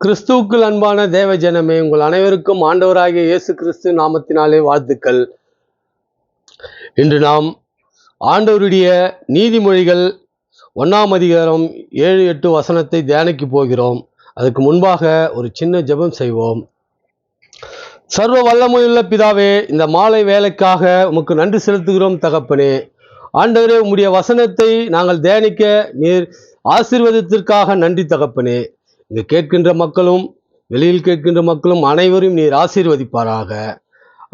கிறிஸ்துவுக்குள் அன்பான தேவ ஜனமே, உங்கள் அனைவருக்கும் ஆண்டவராகிய இயேசு கிறிஸ்து நாமத்தினாலே வாழ்த்துக்கள். இன்று நாம் ஆண்டவருடைய நீதிமொழிகள் 1ஆம் அதிகாரம் 7-8 வசனத்தை தியானிக்க போகிறோம். அதுக்கு முன்பாக ஒரு சின்ன ஜெபம் செய்வோம். சர்வ வல்லமையுள்ள பிதாவே, இந்த மாலை வேலைக்காக உமக்கு நன்றி செலுத்துகிறோம் தகப்பனே. ஆண்டவரே, உம்முடைய வசனத்தை நாங்கள் தியானிக்க நீர் ஆசீர்வாதத்திற்காக நன்றி தகப்பனே. இங்கு கேட்கின்ற மக்களும் வெளியில் கேட்கின்ற மக்களும் அனைவரும் நீர் ஆசீர்வதிப்பாராக.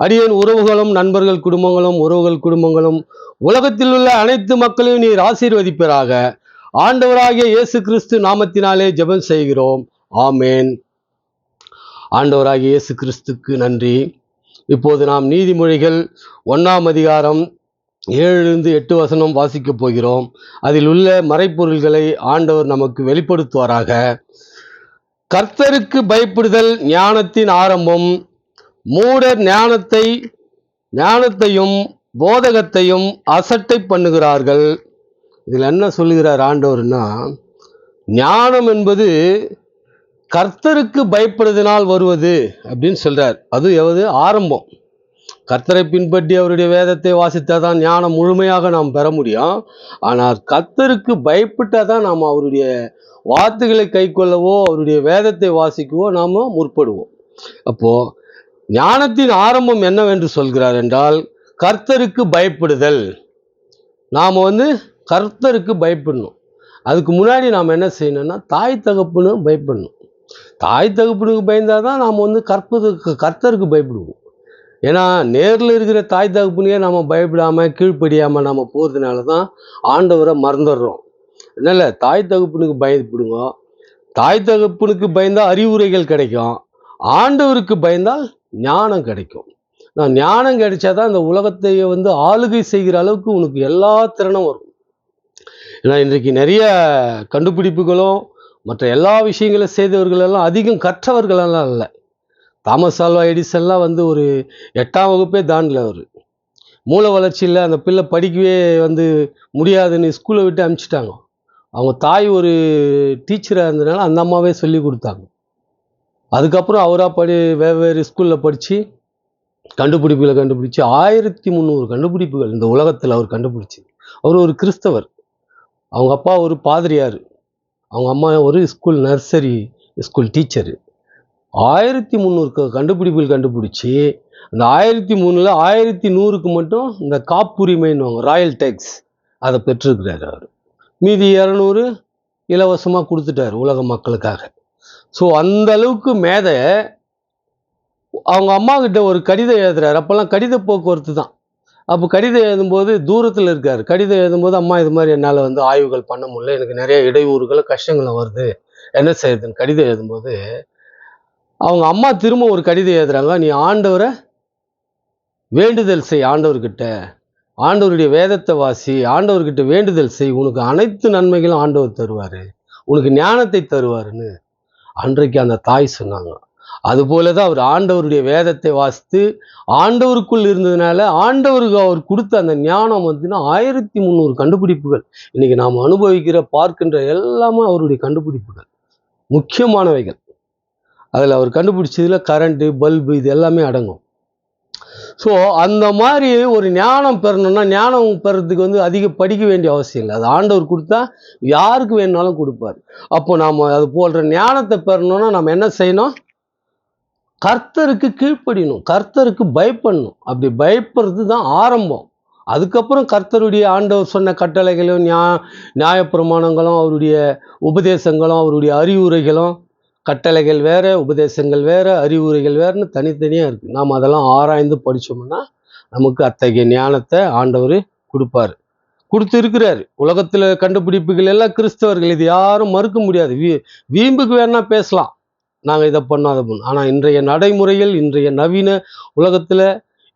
அடியேன் உறவுகளும் நண்பர்கள் குடும்பங்களும் உலகத்தில் உள்ள அனைத்து மக்களையும் நீர் ஆசீர்வதிப்பாராக. ஆண்டவராகிய இயேசு கிறிஸ்து நாமத்தினாலே ஜெபம் செய்கிறோம். ஆமேன். ஆண்டவராகிய இயேசு கிறிஸ்துக்கு நன்றி. இப்போது நாம் நீதிமொழிகள் 1ஆம் அதிகாரம் 7-8 வசனம் வாசிக்கப் போகிறோம். அதில் உள்ள மறைப்பொருள்களை ஆண்டவர் நமக்கு வெளிப்படுத்துவாராக. கர்த்தருக்கு பயப்படுதல் ஞானத்தின் ஆரம்பம். மூடர் ஞானத்தையும் போதகத்தையும் அசட்டை பண்ணுகிறார்கள். இதில் என்ன சொல்லுகிறார் ஆண்டவர்னா, ஞானம் என்பது கர்த்தருக்கு பயப்படுவதனால் வருவது அப்படின்னு சொல்றார். அது எவது ஆரம்பம். கர்த்தரை பின்பற்றி அவருடைய வேதத்தை வாசித்தால் தான் ஞானம் முழுமையாக நாம் பெற முடியும். ஆனால் கர்த்தருக்கு பயப்பட்டால் தான் நாம் அவருடைய வார்த்தைகளை கை கொள்ளவோ அவருடைய வேதத்தை வாசிக்கவோ நாம் முற்படுவோம். அப்போ ஞானத்தின் ஆரம்பம் என்னவென்று சொல்கிறார் என்றால், கர்த்தருக்கு பயப்படுதல். நாம் கர்த்தருக்கு பயப்படணும். அதுக்கு முன்னாடி நாம் என்ன செய்யணும்னா, தாய் தகப்பனு பயப்படணும். தாய் தகப்பனுக்கு பயந்தால் தான் நாம் கர்த்தருக்கு பயப்படுவோம். ஏன்னா நேரில் இருக்கிற தாய் தகப்பனையே நம்ம பயப்படாமல் கீழ்ப்படியாமல் நம்ம போகிறதுனால தான் ஆண்டவரை மறந்துடுறோம். அதனால் தாய் தகப்பனுக்கு பயப்படுங்க. தாய் தகப்பனுக்கு பயந்தால் அறிவுரைகள் கிடைக்கும். ஆண்டவருக்கு பயந்தால் ஞானம் கிடைக்கும். ஞானம் கிடைச்சாதான் இந்த உலகத்தையே ஆளுகை செய்கிற அளவுக்கு உனக்கு எல்லா திறனும் வரும். ஏன்னா இன்றைக்கு நிறைய கண்டுபிடிப்புகளும் மற்ற எல்லா விஷயங்களும் செய்தவர்களெல்லாம் அதிகம் கற்றவர்களெல்லாம் இல்லை. தாமஸ் ஆல்வா எடிசன்லாம் ஒரு 8ஆம் வகுப்பே தாண்டல. அவர் மூளை வளர்ச்சியில் அந்த பிள்ளை படிக்கவே முடியாதுன்னு ஸ்கூலை விட்டு அனுப்பிச்சிட்டாங்க. அவங்க தாய் ஒரு டீச்சராக இருந்ததுனால அந்த அம்மாவே சொல்லி கொடுத்தாங்க. அதுக்கப்புறம் அவராக வெவ்வேறு ஸ்கூலில் படித்து கண்டுபிடிப்புகளை கண்டுபிடிச்சி 1300 கண்டுபிடிப்புகள் இந்த உலகத்தில் அவர் கண்டுபிடிச்சி. அவர் ஒரு கிறிஸ்தவர். அவங்க அப்பா ஒரு பாதிரியார். அவங்க அம்மா ஒரு நர்சரி ஸ்கூல் டீச்சரு. 1300 கண்டுபிடிப்புகள் கண்டுபிடிச்சி அந்த 1003ல் 1100க்கு மட்டும் இந்த காப்புரிமைன்னு ராயல் டேக்ஸ் அதை பெற்றிருக்கிறார். அவர் மீதி 200 இலவசமாக கொடுத்துட்டார் உலக மக்களுக்காக. ஸோ அந்த அளவுக்கு மேத அவங்க அம்மா கிட்ட ஒரு கடிதம் எழுதுறாரு. அப்போல்லாம் கடித போக்குவரத்து தான். அப்போ கடிதம் எழுதும்போது தூரத்தில் இருக்கார். கடிதம் எழுதும்போது, அம்மா இது மாதிரி என்னால் ஆய்வுகள் பண்ண முடியல, எனக்கு நிறைய இடையூறுகளும் கஷ்டங்களும் வருது, என்ன செய்யுதுன்னு கடிதம் எழுதும்போது அவங்க அம்மா திரும்ப ஒரு கடிதம் எழுதுறாங்க. நீ ஆண்டவரை வேண்டுதல் செய், ஆண்டவருடைய வேதத்தை வாசி, ஆண்டவர்கிட்ட வேண்டுதல் செய், உனக்கு அனைத்து நன்மைகளும் ஆண்டவர் தருவார், உனக்கு ஞானத்தை தருவாருன்னு அன்றைக்கு அந்த தாய் சொன்னாங்க. அதுபோல தான் அவர் ஆண்டவருடைய வேதத்தை வாசித்து ஆண்டவருக்குள் இருந்ததுனால ஆண்டவருக்கு அவர் கொடுத்த அந்த ஞானம் 1300 கண்டுபிடிப்புகள். இன்னைக்கு நாம் அனுபவிக்கிற பார்க்கின்ற எல்லாமே அவருடைய கண்டுபிடிப்புகள், முக்கியமானவைகள். அதில் அவர் கண்டுபிடிச்சதில் கரண்ட்டு, பல்பு இது எல்லாமே அடங்கும். ஸோ அந்த மாதிரி ஒரு ஞானம் பெறணும்னா, ஞானம் பெறதுக்கு அதிக படிக்க வேண்டிய அவசியம் இல்லை. அது ஆண்டவர் கொடுத்தா யாருக்கு வேணுனாலும் கொடுப்பார். அப்போ நாம் அது போன்ற ஞானத்தை பெறணும்னா நம்ம என்ன செய்யணும்? கர்த்தருக்கு கீழ்ப்படியணும், கர்த்தருக்கு பயப்படணும். அப்படி பயப்படுறது தான் ஆரம்பம். அதுக்கப்புறம் கர்த்தருடைய ஆண்டவர் சொன்ன கட்டளைகளும் நியாயப்பிரமாணங்களும் அவருடைய உபதேசங்களும் அவருடைய அறிவுரைகளும், கட்டளைகள் வேற, உபதேசங்கள் வேற, அறிவுரைகள் வேறுன்னு தனித்தனியாக இருக்குது. நாம் அதெல்லாம் ஆராய்ந்து படித்தோம்னா நமக்கு அத்தகைய ஞானத்தை ஆண்டவர் கொடுப்பார், கொடுத்துருக்கிறாரு. உலகத்தில் கண்டுபிடிப்புகள் எல்லாம் கிறிஸ்தவர்கள், இது யாரும் மறுக்க முடியாது. வீம்புக்கு வேணா பேசலாம், நாங்கள் இதை பண்ணோம் அதை பண்ணோம். ஆனால் இன்றைய நடைமுறையில், இன்றைய நவீன உலகத்தில்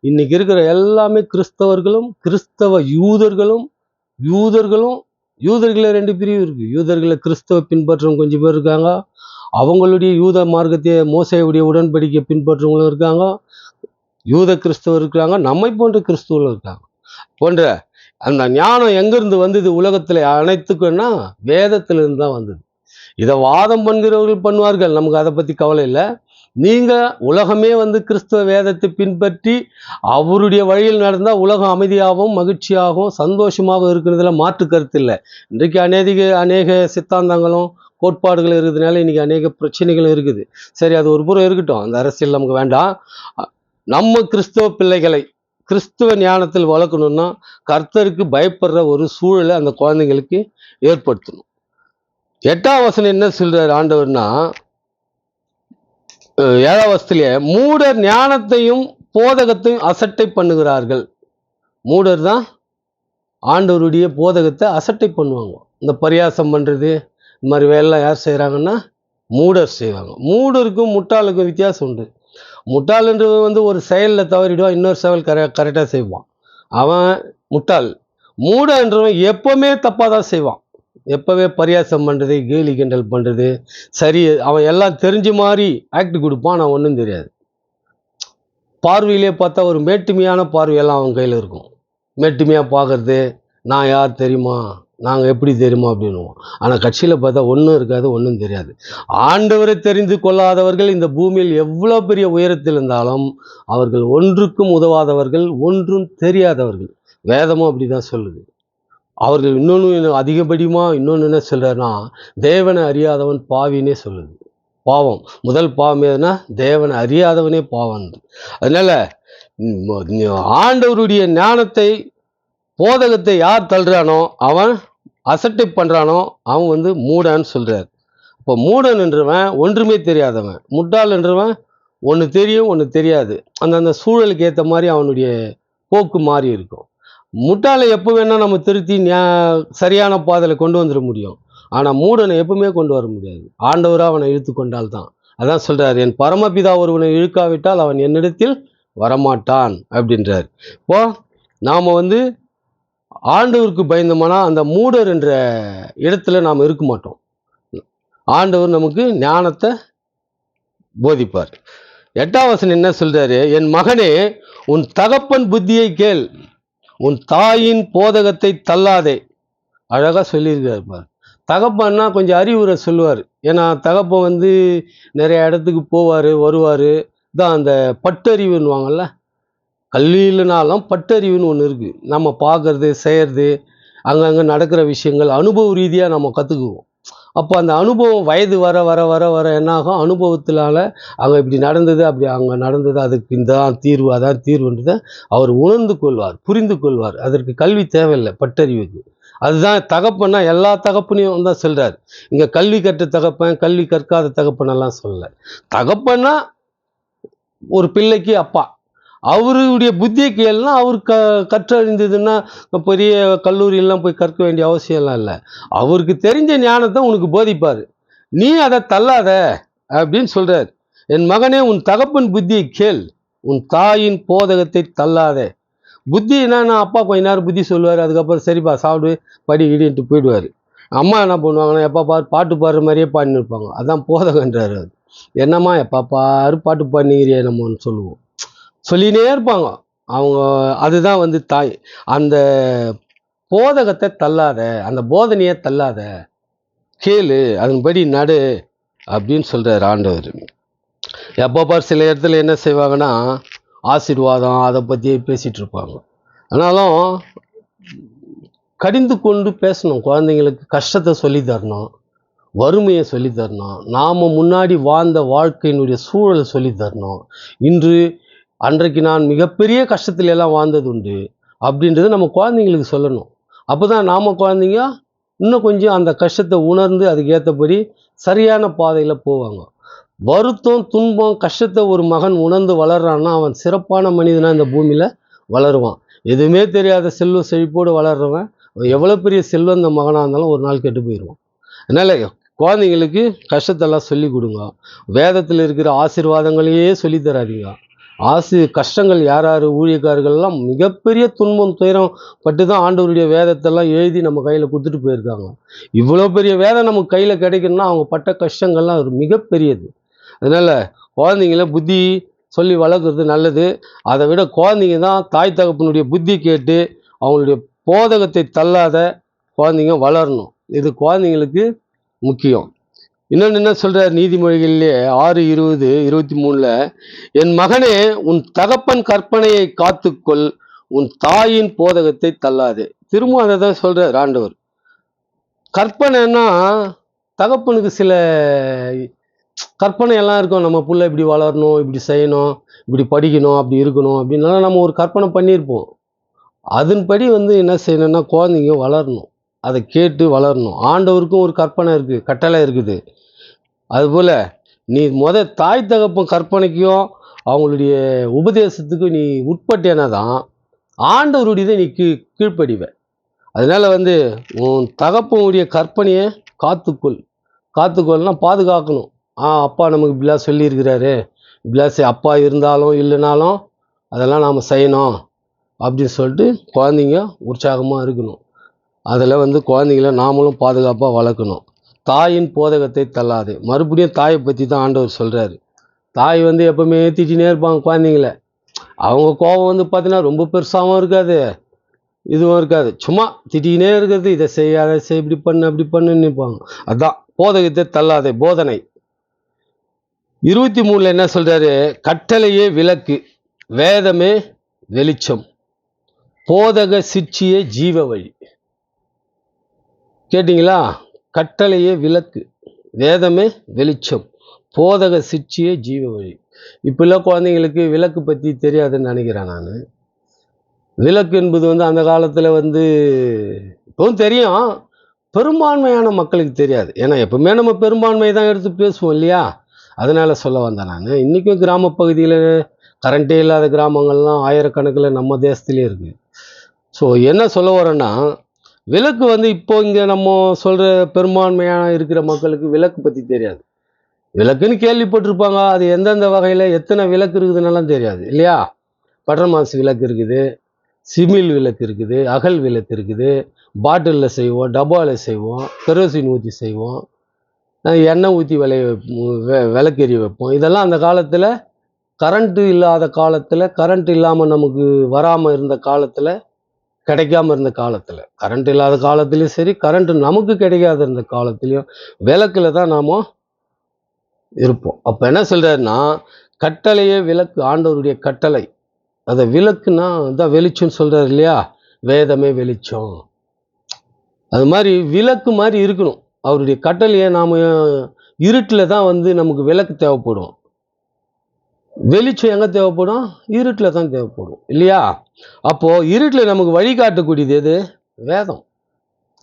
இன்னைக்கு இருக்கிற எல்லாமே கிறிஸ்தவர்களும் கிறிஸ்தவ யூதர்களும் யூதர்களை 2 பிரிவு இருக்குது. யூதர்களை கிறிஸ்தவ பின்பற்றவங்க கொஞ்சம் பேர் இருக்காங்க. அவங்களுடைய யூத மார்க்கத்தை மோசையுடைய உடன்படிக்கை பின்பற்றவங்களும் இருக்காங்க. யூத கிறிஸ்தவர் இருக்கிறாங்க, நம்மை போன்ற கிறிஸ்தவர்களும் இருக்காங்க. போன்ற அந்த ஞானம் எங்கேருந்து வந்தது உலகத்தில் அனைத்துக்குன்னா வேதத்திலிருந்து தான் வந்தது. இதை வாதம் பண்ணுகிறவர்கள் பண்ணுவார்கள், நமக்கு அதை பற்றி கவலை இல்லை. நீங்கள் உலகமே வந்து கிறிஸ்துவ வேதத்தை பின்பற்றி அவருடைய வழியில் நடந்தால் உலகம் அமைதியாகவும் மகிழ்ச்சியாகவும் சந்தோஷமாகவும் இருக்கிறதுல மாற்று கருத்து இல்லை. இன்றைக்கு அநேக சித்தாந்தங்களும் கோட்பாடுகள் இருக்கிறதுனால இன்றைக்கி அநேக பிரச்சனைகளும் இருக்குது. சரி, அது ஒரு புறம் இருக்கட்டும், அந்த அரசியல் நமக்கு வேண்டாம். நம்ம கிறிஸ்தவ பிள்ளைகளை கிறிஸ்துவ ஞானத்தில் வளர்க்கணும்னா கர்த்தருக்கு பயப்படுற ஒரு சூழலை அந்த குழந்தைங்களுக்கு ஏற்படுத்தணும். 8ஆம் வசனம் என்ன சொல்றார் ஆண்டவர்னா, 7ஆம் வசனத்திலே மூடர் ஞானத்தையும் போதகத்தையும் அசட்டை பண்ணுகிறார்கள். மூடர் தான் ஆண்டவருடைய போதகத்தை அசட்டை பண்ணுவாங்க. இந்த பரியாசம் பண்ணுறது இந்த மாதிரி வேலைலாம் யார் செய்கிறாங்கன்னா மூடர் செய்வாங்க. மூடருக்கும் முட்டாளுக்கும் வித்தியாசம் உண்டு. முட்டாளுன்றது வந்து ஒரு செயலில் தவறிடுவான், இன்னொரு செயல் கரெக்டாக செய்வான், அவன் முட்டாள். மூடன்றவன் எப்போவுமே தப்பாக தான் செய்வான். எப்போவே பரியாசம் பண்ணுறது, கேலி கிண்டல் பண்ணுறது, சரி அவன் எல்லாம் தெரிஞ்ச மாதிரி ஆக்ட் கொடுப்பான், நான் ஒன்றும் தெரியாது. பார்வையிலே பார்த்தா ஒரு மேட்டுமையான பார்வையெல்லாம் அவன் கையில் இருக்கும். மேட்டுமையாக பார்க்குறது, நான் யார் தெரியுமா, நாங்கள் எப்படி தெரியுமா அப்படின்னுவோம். ஆனால் கட்சியில் பார்த்தா ஒன்றும் இருக்காது, ஒன்றும் தெரியாது. ஆண்டவரை தெரிந்து கொள்ளாதவர்கள் இந்த பூமியில் எவ்வளோ பெரிய உயரத்தில் இருந்தாலும் அவர்கள் ஒன்றுக்கும் உதவாதவர்கள், ஒன்றும் தெரியாதவர்கள். வேதமும் அப்படி தான் சொல்லுது. அவர்கள் இன்னொன்று அதிகப்படியாக இன்னொன்று என்ன சொல்கிறாருன்னா, தேவனை அறியாதவன் பாவினே சொல்லுது. பாவம், முதல் பாவம் எதுனா தேவனை அறியாதவனே பாவம். அதனால் ஆண்டவருடைய ஞானத்தை போதகத்தை யார் தள்ளுறானோ, அவன் அசட்டை பண்ணுறானோ, அவன் வந்து மூடன்னு சொல்கிறார். இப்போ மூடன் என்றவன் ஒன்றுமே தெரியாதவன், முட்டாள் என்றவன் ஒன்று தெரியும் ஒன்று தெரியாது. அந்தந்த சூழலுக்கு ஏற்ற மாதிரி அவனுடைய போக்கு மாறி இருக்கும். முட்டாளை எப்போ வேணால் நம்ம திருத்தி சரியான பாதையில் கொண்டு வந்துட முடியும். ஆனால் மூடனை எப்பவுமே கொண்டு வர முடியாது. ஆண்டவராக அவனை இழுத்து கொண்டால்தான். அதான் சொல்கிறார், என் பரமபிதா ஒருவனை இழுக்காவிட்டால் அவன் என்னிடத்தில் வரமாட்டான் அப்படின்றார். இப்போ நாம் வந்து ஆண்டவருக்கு பயந்தோம்னா அந்த மூடர் என்ற இடத்துல நாம் இருக்க மாட்டோம். ஆண்டவர் நமக்கு ஞானத்தை போதிப்பார். 8ஆம் வசனம் என்ன சொல்றாரு, என் மகனே உன் தகப்பன் புத்தியை கேள், உன் தாயின் போதகத்தை தள்ளாதே. அழகாக சொல்லியிருக்காரு பார். தகப்பன்னா கொஞ்சம் அறிவுரை சொல்லுவார். ஏன்னா தகப்பன் வந்து நிறைய இடத்துக்கு போவார் வருவார். தான் அந்த பட்டறிவுன்னுவாங்கள்ல, கல்வி இல்லைனாலும் பட்டறிவுன்னு ஒன்று இருக்குது. நம்ம பார்க்குறது செய்கிறது, அங்கங்கே நடக்கிற விஷயங்கள் அனுபவ ரீதியாக நம்ம கற்றுக்குவோம். அப்போ அந்த அனுபவம் வயது வர வர வர வர என்னாகும், அனுபவத்தினால அங்கே இப்படி நடந்தது, அப்படி அங்கே நடந்தது, அதுக்கு இந்த தீர்வு அதான் தீர்வுன்றதை அவர் உணர்ந்து கொள்வார், புரிந்து கொள்வார். அதற்கு கல்வி தேவையில்லை, பட்டறிவுக்கு. அதுதான் தகப்பன்னா எல்லா தகப்பனையும் தான் சொல்கிறார். இங்கே கல்வி கற்ற தகப்பன், கல்வி கற்காத தகப்பனெல்லாம் சொல்லலை. தகப்பன்னா ஒரு பிள்ளைக்கு அப்பா, அவருடைய புத்தியை கேள்னா அவர் கற்றறிந்ததுன்னா பெரிய கல்லூரியெல்லாம் போய் கற்க வேண்டிய அவசியம்லாம் இல்லை. அவருக்கு தெரிஞ்ச ஞானத்தை உனக்கு போதிப்பார், நீ அதை தள்ளாத அப்படின்னு சொல்கிறார். என் மகனே உன் தகப்பன் புத்தியை கேள், உன் தாயின் போதகத்தை தள்ளாதே. புத்தி என்னன்னா, அப்பா கொஞ்ச நேரம் புத்தி சொல்லுவார், அதுக்கப்புறம் சரிப்பா சாப்பிடு படி இடின்ட்டு போயிடுவார். அம்மா என்ன பண்ணுவாங்கன்னா, எப்போ பாட்டு பாடுற மாதிரியே பாடின்னு இருப்பாங்க. அதான் போதகன்றார். அது என்னம்மா எப்போ பாரு பாட்டு பாடினீங்கிறியே நம்மன்னு சொல்லுவோம், சொல்லினே இருப்பாங்க அவங்க. அதுதான் வந்து தாய். அந்த போதகத்தை தள்ளாத, அந்த போதனையை தள்ளாத, கேளு, அதன்படி நடு அப்படின்னு சொல்கிறார் ஆண்டவர். எப்போ பார் சில இடத்துல என்ன செய்வாங்கன்னா, ஆசீர்வாதம் அதை பற்றியே பேசிகிட்டு இருப்பாங்க. ஆனாலும் கடிந்து கொண்டு பேசணும். குழந்தைங்களுக்கு கஷ்டத்தை சொல்லி தரணும், வறுமையை சொல்லி தரணும், நாம் முன்னாடி வாழ்ந்த வாழ்க்கையினுடைய சூழலை சொல்லி தரணும். அன்றைக்கு நான் மிகப்பெரிய கஷ்டத்துல எல்லாம் வாழ்ந்தது உண்டு அப்படின்றத நம்ம குழந்தைங்களுக்கு சொல்லணும். அப்போ தான் நாம் குழந்தைங்க இன்னும் கொஞ்சம் அந்த கஷ்டத்தை உணர்ந்து அதுக்கு ஏற்றபடி சரியான பாதையில் போவாங்க. வருத்தம் துன்பம் கஷ்டத்தை ஒரு மகன் உணர்ந்து வளர்றான்னா அவன் சிறப்பான மனிதனாக இந்த பூமியில் வளருவான். எதுவுமே தெரியாத செல்வ செழிப்போடு வளர்றவன் எவ்வளோ பெரிய செல்வம் இந்த மகனாக இருந்தாலும் ஒரு நாள் கெட்டு போயிடுவான். அதனால் குழந்தைங்களுக்கு கஷ்டத்தெல்லாம் சொல்லி கொடுங்க. வேதத்தில் இருக்கிற ஆசீர்வாதங்களையே சொல்லித்தராதீங்க. கஷ்டங்கள் யார் யார் ஊழியக்காரர்கள்லாம் மிகப்பெரிய துன்பம் துயரம் பட்டு தான் ஆண்டவருடைய வேதத்தெல்லாம் எழுதி நம்ம கையில் கொடுத்துட்டு போயிருக்காங்க. இவ்வளோ பெரிய வேதம் நமக்கு கையில் கிடைக்கணும்னா அவங்க பட்ட கஷ்டங்கள்லாம் ஒரு மிகப்பெரியது. அதனால் குழந்தைங்கள புத்தி சொல்லி வளர்க்குறது நல்லது. அதை விட குழந்தைங்க தான் தாய் தகப்பனுடைய புத்தி கேட்டு அவங்களுடைய போதகத்தை தள்ளாத குழந்தைங்க வளரணும். இது குழந்தைங்களுக்கு முக்கியம். இன்னொன்று என்ன சொல்றார் நீதிமொழிகளிலே 6:20-23, என் மகனே உன் தகப்பன் கற்பனையை காத்துக்கொள், உன் தாயின் போதகத்தை தள்ளாதே. திரும்ப அதை தான் சொல்றார் ஆண்டவர். கற்பனைன்னா தகப்பனுக்கு சில கற்பனை எல்லாம் இருக்கும். நம்ம புள்ள இப்படி வளரணும், இப்படி செய்யணும், இப்படி படிக்கணும், அப்படி இருக்கணும் அப்படின்னாலும் நம்ம ஒரு கற்பனை பண்ணியிருப்போம். அதன்படி என்ன செய்யணும்னா குழந்தைங்க வளரணும், அதை கேட்டு வளரணும். ஆண்டவருக்கும் ஒரு கற்பனை இருக்குது, கட்டளை இருக்குது. அதுபோல் நீ தாய் தகப்பன் கற்பனைக்கும் அவங்களுடைய உபதேசத்துக்கும் நீ உட்பட்டேனா தான் ஆண்டவருடையதை நீ கீழ்ப்படிவ. அதனால உன் தகப்பனுடைய கற்பனையை காத்துக்கொள். காத்துக்கொள்னா பாதுகாக்கணும். அப்பா நமக்கு இப்படிலாம் சொல்லியிருக்கிறாரு, இப்படிலாம் அப்பா இருந்தாலும் இல்லைனாலும் அதெல்லாம் நாம் செய்யணும் அப்படின்னு சொல்லிட்டு குழந்தைங்க உற்சாகமாக இருக்கணும். அதில் குழந்தைங்கள நாமளும் பாதுகாப்பாக வளர்க்கணும். தாயின் போதகத்தை தள்ளாது. மறுபடியும் தாயை பற்றி தான் ஆண்டவர் சொல்கிறாரு. தாய் எப்பவுமே திட்டினே இருப்பாங்க குழந்தைங்கள. அவங்க கோபம் பார்த்தீங்கன்னா ரொம்ப பெருசாகவும் இருக்காது, இதுவும் இருக்காது. சும்மா திட்டினே இருக்கிறது, இதை செய் அதை செய், இப்படி பண்ணு அப்படி பண்ணுன்னு நிற்பாங்க. அதுதான் போதகத்தை தள்ளாதே போதனை. 23 என்ன சொல்றாரு? கட்டளையே விளக்கு, வேதமே வெளிச்சம், போதக சிற்சியே ஜீவ வழி. கேட்டீங்களா? கட்டளையே விளக்கு, வேதமே வெளிச்சம், போதக சிற்சியே ஜீவ வழி. இப்பெல்லாம் குழந்தைங்களுக்கு விளக்கு பற்றி தெரியாதுன்னு நினைக்கிறேன் நான். விளக்கு என்பது அந்த காலத்தில் இப்பவும் தெரியும், பெரும்பான்மையான மக்களுக்கு தெரியாது. ஏன்னா எப்பவுமே நம்ம பெரும்பான்மையை தான் எடுத்து பேசுவோம் இல்லையா? அதனால சொல்ல வந்தேன் நான். இன்றைக்கும் கிராம பகுதியில் கரண்ட்டே இல்லாத கிராமங்கள்லாம் ஆயிரக்கணக்கில் நம்ம தேசத்துலேயே இருக்குது. ஸோ என்ன சொல்ல வரேன்னா, விளக்கு இப்போ இங்கே நம்ம சொல்கிற பெரும்பான்மையான இருக்கிற மக்களுக்கு விளக்கு பற்றி தெரியாது. விளக்குன்னு கேள்விப்பட்டிருப்பாங்க, அது எந்தெந்த வகையில் எத்தனை விளக்கு இருக்குதுன்னெல்லாம் தெரியாது இல்லையா? பட்டர்மாஸ் விளக்கு இருக்குது, சிமில் விளக்கு இருக்குது, அகல் விளக்கு இருக்குது, பாட்டிலில் செய்வோம், டப்பாவில் செய்வோம், கெரோசின் ஊற்றி செய்வோம், எண்ணெய் ஊற்றி விளக்கெறி வைப்போம். இதெல்லாம் அந்த காலத்தில் கரண்ட்டு இல்லாத காலத்தில், கரண்ட் இல்லாமல் நமக்கு வராமல் இருந்த காலத்தில், கிடைக்காம இருந்த காலத்தில், கரண்ட் இல்லாத காலத்துலேயும் சரி, கரண்ட்டு நமக்கு கிடைக்காத இருந்த காலத்துலேயும் விளக்கில் தான் நாம் இருப்போம். அப்போ என்ன சொல்கிறாருன்னா, கட்டளையே விளக்கு, ஆண்டவருடைய கட்டளை. அதை விளக்குன்னா தான் வெளிச்சம்னு சொல்கிறார் இல்லையா? வேதமே வெளிச்சம். அது மாதிரி விளக்கு மாதிரி இருக்கணும் அவருடைய கட்டளையை. நாம் இருட்டில் தான் நமக்கு விளக்கு தேவைப்படும். வெளிச்சம் எங்கே தேவைப்படும்? இருட்டில் தான் தேவைப்படும் இல்லையா? அப்போது இருட்டில் நமக்கு வழிகாட்டக்கூடியது எது? வேதம்.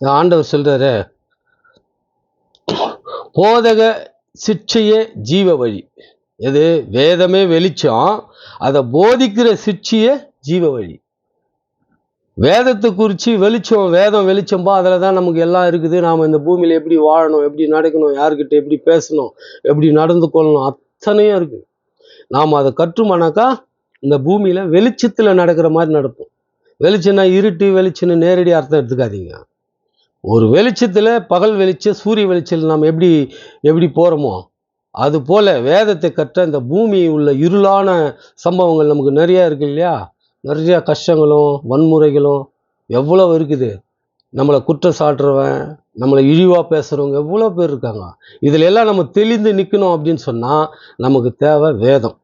ஆண்டவர் சொல்கிறாரு, போதக சிற்சையே ஜீவ வழி. எது? வேதமே வெளிச்சம், அதை போதிக்கிற சிற்சியே ஜீவ வழி. வேதத்தை குறித்து வெளிச்சம், வேதம் வெளிச்சம்பா, அதில் தான் நமக்கு எல்லாம் இருக்குது. நாம் இந்த பூமியில் எப்படி வாழணும், எப்படி நடக்கணும், யார்கிட்ட எப்படி பேசணும், எப்படி நடந்து கொள்ளணும், அத்தனையும் இருக்குது. நாம் அதை கற்றுமானாக்கா இந்த பூமியில் வெளிச்சத்தில் நடக்கிற மாதிரி நடப்போம். வெளிச்சம்னா இருட்டு வெளிச்சம்னு நேரடி அர்த்தம் எடுத்துக்காதீங்க. ஒரு வெளிச்சத்தில், பகல் வெளிச்சம், சூரிய வெளிச்சத்தில் நாம் எப்படி போகிறோமோ அது போல் வேதத்தை கற்ற இந்த பூமி உள்ள இருளான சம்பவங்கள் நமக்கு நிறையா இருக்கு இல்லையா? நிறையா கஷ்டங்களும் வன்முறைகளும் எவ்வளோ இருக்குது. நம்மளை குற்றம் சாட்டுறவன், நம்மளை இழிவாக பேசுகிறவங்க எவ்வளோ பேர் இருக்காங்க. இதில் எல்லாம் நம்ம தெளிந்து நிற்கணும் அப்படின்னு சொன்னால் நமக்கு தேவை வேதம்.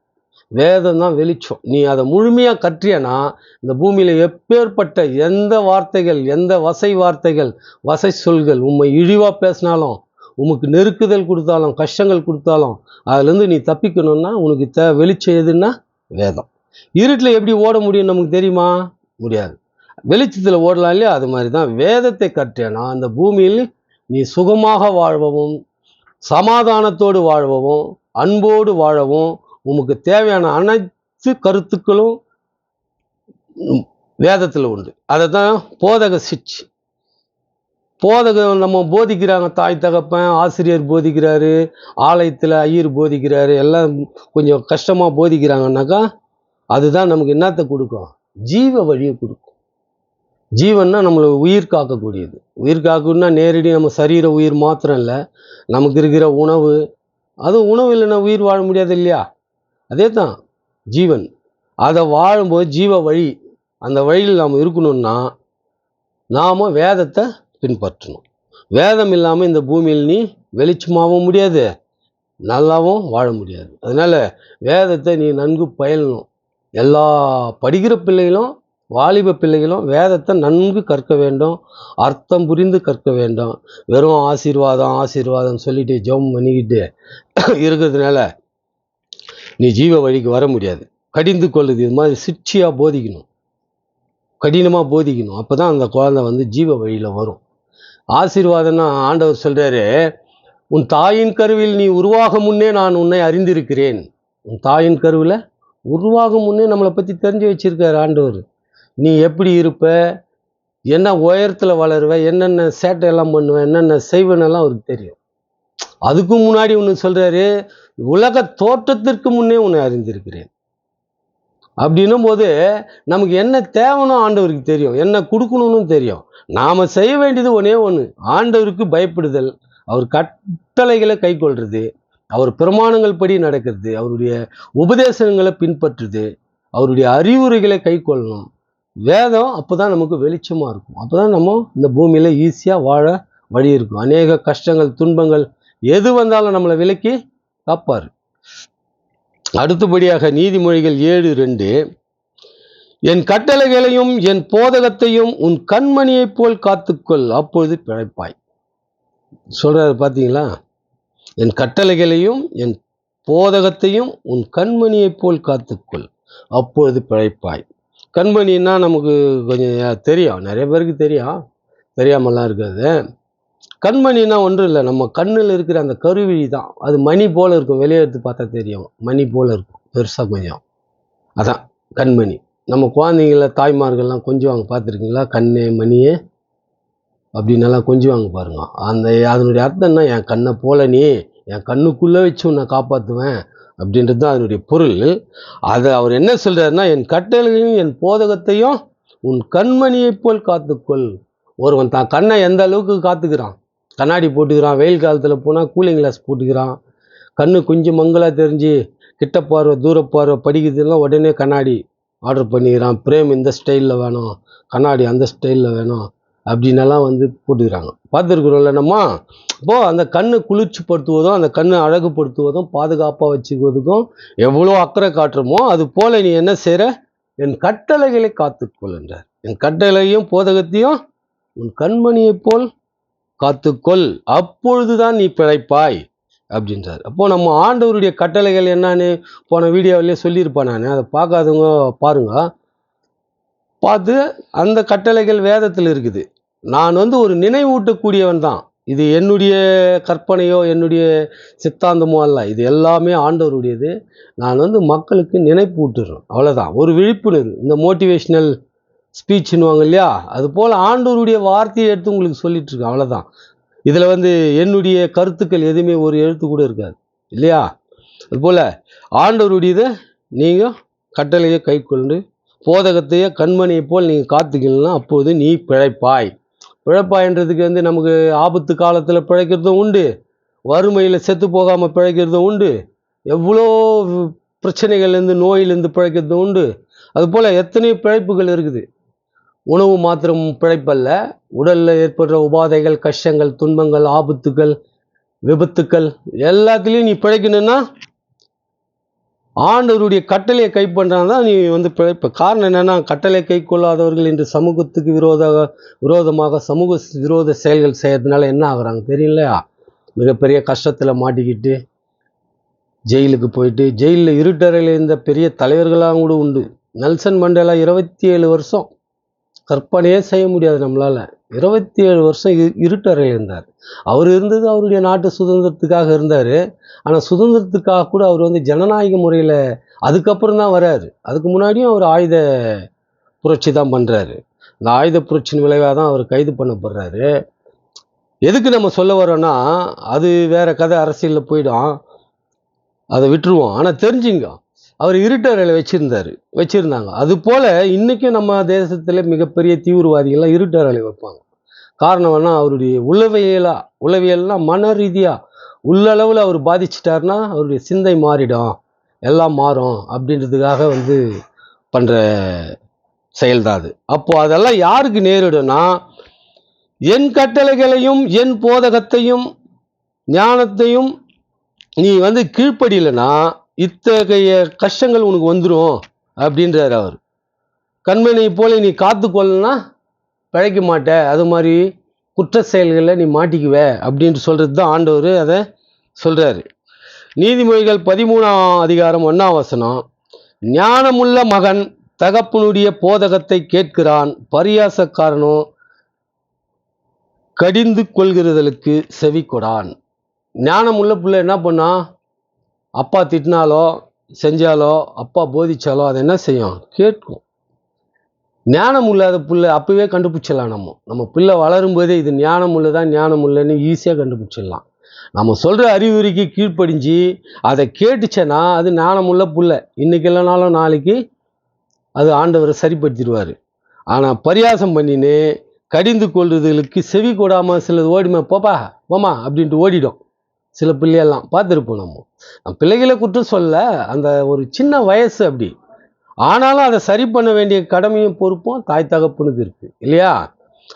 வேதம் தான் வெளிச்சம். நீ அதை முழுமையாக கற்றியனா இந்த பூமியில் எப்பேற்பட்ட எந்த வார்த்தைகள், எந்த வசை வார்த்தைகள், வசை சொல்கள் உம்மை இழிவாக பேசினாலும், உமக்கு நெருக்குதல் கொடுத்தாலும், கஷ்டங்கள் கொடுத்தாலும், அதுலேருந்து நீ தப்பிக்கணும்னா உனக்கு வெளிச்சம் எதுன்னா வேதம். இருட்டில் எப்படி ஓட முடியும் நமக்கு தெரியுமா? முடியாது. வெளிச்சத்தில் ஓடலாம் இல்லையா? அது மாதிரி தான் வேதத்தை கற்றேனா அந்த பூமியில் நீ சுகமாக வாழவும், சமாதானத்தோடு வாழவும், அன்போடு வாழவும், உமக்கு தேவையான அனைத்து கருத்துக்களும் வேதத்தில் உண்டு. அதை தான் போதக சிற்சி. போதகம் நம்ம போதிக்கிறாங்க, தாய் தகப்பன், ஆசிரியர் போதிக்கிறாரு, ஆலயத்தில் ஐயர் போதிக்கிறாரு, எல்லாம் கொஞ்சம் கஷ்டமாக போதிக்கிறாங்கன்னாக்கா அதுதான் நமக்கு என்னத்தை கொடுக்கும்? ஜீவ வழியை கொடுக்கும். ஜீவன்னா நம்மளை உயிர் காக்கக்கூடியது. உயிர் காக்கணும்னா நேரடி நம்ம சரீர உயிர் மாத்திரம் இல்லை, நமக்கு இருக்கிற உணவு, அதுவும் உணவு இல்லைன்னா உயிர் வாழ முடியாது இல்லையா? அதே தான் ஜீவன். அதை வாழும்போது ஜீவ வழி, அந்த வழியில் நாம் இருக்கணும்னா நாம் வேதத்தை பின்பற்றணும். வேதம் இல்லாமல் இந்த பூமியில் நீ வெளிச்சமாகவும் முடியாது, நல்லாவும் வாழ முடியாது. அதனால வேதத்தை நீ நன்கு பயிலணும். எல்லா படிக்கிற பிள்ளைகளும், வாலிப பிள்ளைகளும் வேதத்தை நன்கு கற்க வேண்டும், அர்த்தம் புரிந்து கற்க வேண்டும். வெறும் ஆசீர்வாதம் ஆசீர்வாதம் சொல்லிட்டு ஜெபம் பண்ணிக்கிட்டு இருக்கிறதுனால நீ ஜீவ வழிக்கு வர முடியாது. கடிந்து கொள்ளுது இது மாதிரி சிக்ஷையாக போதிக்கணும், கடினமாக போதிக்கணும். அப்போ தான் அந்த குழந்தை வந்து ஜீவ வழியில் வரும். ஆசீர்வாதம்னா ஆண்டவர் சொல்கிறாரு, உன் தாயின் கருவில் நீ உருவாகும் முன்னே நான் உன்னை அறிந்திருக்கிறேன். உன் தாயின் கருவில் உருவாகும் முன்னே நம்மளை பற்றி தெரிஞ்சு வச்சிருக்காரு ஆண்டவர். நீ எப்படி இருப்ப, என்ன உயரத்தில் வளருவ, என்னென்ன சேட்டையெல்லாம் பண்ணுவேன், என்னென்ன செய்வேன்னெல்லாம் அவருக்கு தெரியும். அதுக்கு முன்னாடி ஒன்று சொல்கிறாரு, உலக தோற்றத்திற்கு முன்னே உன்னை அறிந்திருக்கிறேன். அப்படின்னும் போது நமக்கு என்ன தேவைன்னு ஆண்டவருக்கு தெரியும், என்ன கொடுக்கணும்னு தெரியும். நாம் செய்ய வேண்டியது ஒன்றே ஒன்று, ஆண்டவருக்கு பயப்படுதல், அவர் கட்டளைகளை கை கொள்வது, அவர் பிரமாணங்கள் படி நடக்கிறது, அவருடைய உபதேசங்களை பின்பற்றுது, அவருடைய அறிவுரைகளை கை கொள்ளணும். வேதம் அப்போ தான் நமக்கு வெளிச்சமாக இருக்கும். அப்போ தான் நம்ம இந்த பூமியில் ஈஸியாக வாழ வழி இருக்கும். அநேக கஷ்டங்கள் துன்பங்கள் எது வந்தாலும் நம்மளை விலக்கி காப்பார். அடுத்தபடியாக நீதிமொழிகள் 7:2, என் கட்டளைகளையும் என் போதகத்தையும் உன் கண்மணியைப் போல் காத்துக்கொள், அப்பொழுது பிழைப்பாய். சொல்றாரு பார்த்தீங்களா? என் கட்டளைகளையும் என் போதகத்தையும் உன் கண்மணியைப் போல் காத்துக்கொள், அப்பொழுது பிழைப்பாய். கண்மணின்னா நமக்கு கொஞ்சம் தெரியும், நிறைய பேருக்கு தெரியும், தெரியாமலாம் இருக்காது. கண்மணின்னா ஒன்றும் இல்லை, நம்ம கண்ணில் இருக்கிற அந்த கருவிழி தான். அது மணி போல் இருக்கும், வெளியே எடுத்து பார்த்தா தெரியும், மணி போல் இருக்கும், பெருசாக கொஞ்சம். அதான் கண்மணி. நம்ம குழந்தைங்கள தாய்மார்கள்லாம் கொஞ்சுவாங்க, பார்த்துருக்கீங்களா? கண்ணே மணியே அப்படின்னெல்லாம் கொஞ்சுவாங்க பாருங்க. அதனுடைய அர்த்தம்னா, என் கண்ணை போல நீ என் கண்ணுக்குள்ளே வச்சு உன்னை காப்பாற்றுவேன் அப்படின்றது தான் அதனுடைய பொருள். அதை அவர் என்ன சொல்கிறாருன்னா, என் கட்டளைகளையும் என் போதகத்தையும் உன் கண்மணியைப் போல் காத்துக்கொள். ஒருவன் தான் கண்ணை எந்த அளவுக்கு காத்துக்கிறான், கண்ணாடி போட்டுக்கிறான், வெயில் காலத்தில் போனால் கூலிங் கிளாஸ் போட்டுக்கிறான், கண்ணு கொஞ்சம் மங்களாக தெரிஞ்சு கிட்ட பார்வை தூர பார்வை படிக்கிறதுலாம் உடனே கண்ணாடி ஆர்டர் பண்ணிக்கிறான். பிரேம் இந்த ஸ்டைலில் வேணும், கண்ணாடி அந்த ஸ்டைலில் வேணும் அப்படின்னெல்லாம் வந்து போட்டுக்கிறாங்க, பார்த்துருக்குறோம்ல நம்ம. இப்போது அந்த கண்ணு குளிர்ச்சிப்படுத்துவதும் அந்த கண்ணை அழகுப்படுத்துவதும் பாதுகாப்பாக வச்சுக்குவதுக்கும் எவ்வளோ அக்கறை காட்டுறமோ, அது போல் நீ என்ன செய்கிற, என் கட்டளைகளை காத்துக்கொள் என்றார். என் கட்டளையும் போதகத்தையும் உன் கண்மணியைப் போல் காத்துக்கொள், அப்பொழுதுதான் நீ பிழைப்பாய் அப்படின்றார். அப்போது நம்ம ஆண்டவருடைய கட்டளைகள் என்னன்னு போன வீடியோவிலே சொல்லியிருப்பேன் நான். அதை பார்க்காதவங்க பாருங்க, பார்த்து அந்த கட்டளைகள் வேதத்தில் இருக்குது. நான் வந்து ஒரு நினைவூட்டக்கூடியவன் தான். இது என்னுடைய கற்பனையோ என்னுடைய சித்தாந்தமோ அல்ல, இது எல்லாமே ஆண்டவருடையது. நான் வந்து மக்களுக்கு நினைப்பு ஊட்டுறேன், அவ்வளோதான். ஒரு விழிப்புணர்வு, இந்த மோட்டிவேஷ்னல் ஸ்பீச்சுன்னுவாங்க இல்லையா, அது போல் ஆண்டவருடைய வார்த்தையை எடுத்து உங்களுக்கு சொல்லிட்டுருக்கேன், அவ்வளோதான். இதில் வந்து என்னுடைய கருத்துக்கள் எதுவுமே ஒரு எழுத்து கூட இருக்காது இல்லையா. அதுபோல் ஆண்டவருடையதை நீங்கள் கட்டளையை கை கொண்டு போதகத்தையே கண்மணியை போல் நீங்கள் காத்துக்கலாம், அப்போது நீ பிழைப்பாய். பிழைப்பாயின்றதுக்கு வந்து நமக்கு ஆபத்து காலத்தில் பிழைக்கிறதும் உண்டு, வறுமையில் செத்து போகாமல் பிழைக்கிறதும் உண்டு, எவ்வளோ பிரச்சனைகள்லேருந்து நோயிலேருந்து பிழைக்கிறதும் உண்டு. அதுபோல் எத்தனையோ பிழைப்புகள் இருக்குது. உணவு மாத்திரம் பிழைப்பல்ல, உடலில் ஏற்படுற உபாதைகள், கஷ்டங்கள், துன்பங்கள், ஆபத்துக்கள், விபத்துக்கள் எல்லாத்துலேயும் நீ பிழைக்கணும்னா ஆண்டவருடைய கட்டளையை கை பண்ணுறாங்க நீ வந்து பிழைப்ப. காரணம் என்னென்னா, கட்டளை கை கொள்ளாதவர்கள் இன்று சமூகத்துக்கு விரோதமாக சமூக விரோத செயல்கள் செய்யறதுனால என்ன ஆகுறாங்க தெரியலையா? மிகப்பெரிய கஷ்டத்தில் மாட்டிக்கிட்டு ஜெயிலுக்கு போயிட்டு, ஜெயிலில் இருட்டறையில் இருந்த பெரிய தலைவர்களாக கூட உண்டு. நெல்சன் மண்டேலா 27 வருஷம் கற்பனையே செய்ய முடியாது நம்மளால். 27 வருஷம் இருட்டறையில் இருந்தார். அவர் இருந்தது அவருடைய நாட்டு சுதந்திரத்துக்காக இருந்தார். ஆனால் சுதந்திரத்துக்காக கூட அவர் வந்து ஜனநாயக முறையில் அதுக்கப்புறம் தான் வர்றாரு. அதுக்கு முன்னாடியும் அவர் ஆயுத புரட்சி தான் பண்ணுறாரு. இந்த ஆயுத புரட்சியின் விளைவாக தான் அவர் கைது பண்ணப்படுறாரு. எதுக்கு நம்ம சொல்ல வரோன்னா, அது வேற கதை, அரசியலில் போயிடும், அதை விட்டுருவோம். ஆனால் தெரிஞ்சுங்க, அவர் இருட்டறையில் வச்சுருந்தாங்க. அதுபோல் இன்றைக்கும் நம்ம தேசத்தில் மிகப்பெரிய தீவிரவாதிகள்லாம் இருட்டறையில் வைப்பாங்க. காரணம் என்ன, அவருடைய உளவியல்னா மன ரீதியாக உள்ளளவில் அவர் பாதிச்சிட்டாருன்னா அவருடைய சிந்தை மாறிடும், எல்லாம் மாறும் அப்படின்றதுக்காக வந்து பண்ணுற செயல்தான் அது. அப்போது அதெல்லாம் யாருக்கு நேரிடும்னா, என் கட்டளைகளையும் என் போதகத்தையும் ஞானத்தையும் நீ கீழ்ப்படியலைன்னா இத்தகைய கஷ்டங்கள் உனக்கு வந்துடும் அப்படின்றார் அவர். கண்மணியை போல நீ காத்துக்கொள்ளனா பிழைக்க மாட்ட, அது மாதிரி குற்ற செயல்களில் நீ மாட்டிக்குவ அப்படின்னு சொல்றது தான் ஆண்டவர் அதை சொல்றாரு. நீதிமொழிகள் 13ஆம் அதிகாரம் 1ஆம் வசனம், ஞானமுள்ள மகன் தகப்பனுடைய போதகத்தை கேட்கிறான், பரியாசக்காரனோ கடிந்து கொள்கிறதற்கு செவி கொடான். ஞானமுள்ள பிள்ளை என்ன பண்ணா, அப்பா திட்டினாலோ செஞ்சாலோ அப்பா போதிச்சாலோ அதை என்ன செய்யும், கேட்கும். ஞானம் இல்லாத பிள்ளை அப்பவே கண்டுபிடிச்சிடலாம். நம்ம பிள்ளை வளரும் போதே இது ஞானம் உள்ளதான் ஞானம் இல்லைன்னு ஈஸியாக கண்டுபிடிச்சிடலாம். நம்ம சொல்கிற அறிவுரைக்கு கீழ்ப்படிஞ்சு அதை கேட்டுச்சேன்னா அது ஞானமுள்ள பிள்ளை. இன்னைக்கு இல்லைனாலும் நாளைக்கு அது ஆண்டவரை சரிப்படுத்திடுவார். ஆனால் பரியாசம் பண்ணின்னு கடிந்து கொள்றதுகளுக்கு செவி கொடாமல் சிலது ஓடிமா போமா அப்படின்ட்டு ஓடிடும். சில பிள்ளையெல்லாம் பார்த்துருப்போம். நம்ம பிள்ளைகளை குற்றம் சொல்ல, அந்த ஒரு சின்ன வயசு அப்படி. ஆனாலும் அதை சரி பண்ண வேண்டிய கடமையும் பொறுப்பும் தாய் தகப்பனுக்கு இருக்குது இல்லையா?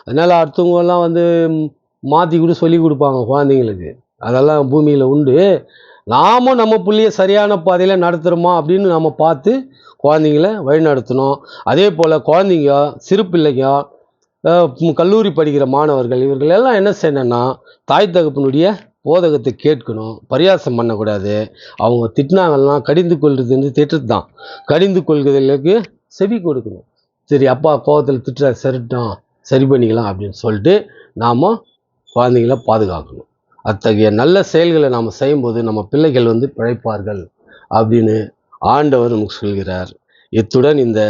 அதனால் அடுத்தவங்கெல்லாம் மாற்றி கூட சொல்லி கொடுப்பாங்க குழந்தைங்களுக்கு. அதெல்லாம் பூமியில் உண்டு. நாமும் நம்ம பிள்ளைய சரியான பாதையில் நடத்துகிறோமா அப்படின்னு நம்ம பார்த்து குழந்தைங்கள வழி நடத்தணும். அதே போல் குழந்தைங்க, சிறு பிள்ளைங்க, கல்லூரி படிக்கிற மாணவர்கள், இவர்கள் எல்லாம் என்ன செய்யணும்னா தாய் தகப்பனுடைய போதகத்தை கேட்கணும், பரியாசம் பண்ணக்கூடாது. அவங்க திட்டினாங்கன்னா கடிந்து கொள்றதுன்னு திட்டுறது தான். கடிந்து கொள்கிறதுக்கு செவி கொடுக்கணும். சரி, அப்பா கோபத்தில் திட்டுற சரிட்டோம், சரி பண்ணிக்கலாம் அப்படின்னு சொல்லிட்டு நாம் குழந்தைங்கள பாதுகாக்கணும். அத்தகைய நல்ல செயல்களை நாம் செய்யும்போது நம்ம பிள்ளைகள் பிழைப்பார்கள் அப்படின்னு ஆண்டவர் நமக்கு சொல்கிறார். இத்துடன் இந்த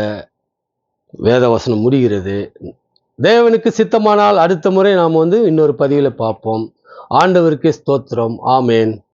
வேதவசனம் முடிகிறது. தேவனுக்கு சித்தமானால் அடுத்த முறை நாம் இன்னொரு பதிவில் பார்ப்போம். ஆண்டவருக்கே ஸ்தோத்திரம். ஆமேன்.